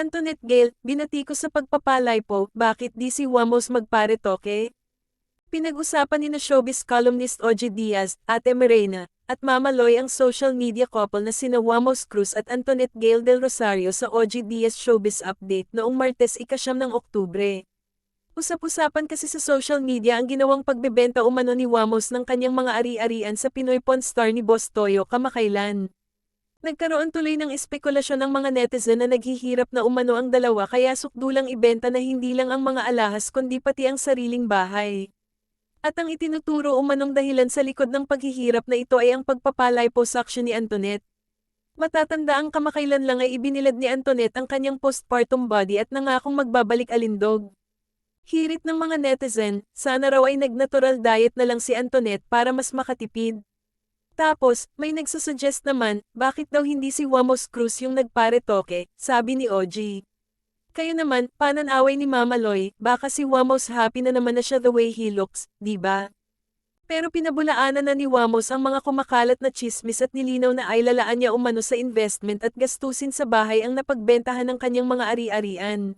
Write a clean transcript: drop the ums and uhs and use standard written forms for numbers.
Antoinette Gale, binati ko sa pagpapalay po, bakit di si Wamos magparetoke? Pinag-usapan ni na showbiz columnist OG Diaz, Ate Morena, at Mama Loy ang social media couple na sina Wamos Cruz at Antoinette Gale del Rosario sa OG Diaz Showbiz Update noong Martes 9 ng Oktubre. Usap-usapan kasi sa social media ang ginawang pagbebenta umano ni Wamos ng kanyang mga ari-arian sa Pinoy Pawn Star ni Boss Toyo kamakailan. Nagkaroon tuloy ng espekulasyon ng mga netizen na naghihirap na umano ang dalawa kaya sukdulang ibenta na hindi lang ang mga alahas kundi pati ang sariling bahay. At ang itinuturo umanong dahilan sa likod ng paghihirap na ito ay ang pagpapaliposuction ni Antoinette. Matatanda ang kamakailan lang ay ibinilad ni Antoinette ang kanyang postpartum body at nangakong magbabalik alindog. Hirit ng mga netizen, sana raw ay nag-natural diet na lang si Antoinette para mas makatipid. Tapos, may nagsasuggest naman, bakit daw hindi si Wamos Cruz yung nagparetoke, sabi ni OG. Kayo naman, pananaway ni Mama Loy, baka si Wamos happy na naman na siya the way he looks, di ba? Pero pinabulaanan na ni Wamos ang mga kumakalat na chismis at nilinaw na ay lalaan niya umano sa investment at gastusin sa bahay ang napagbentahan ng kanyang mga ari-arian.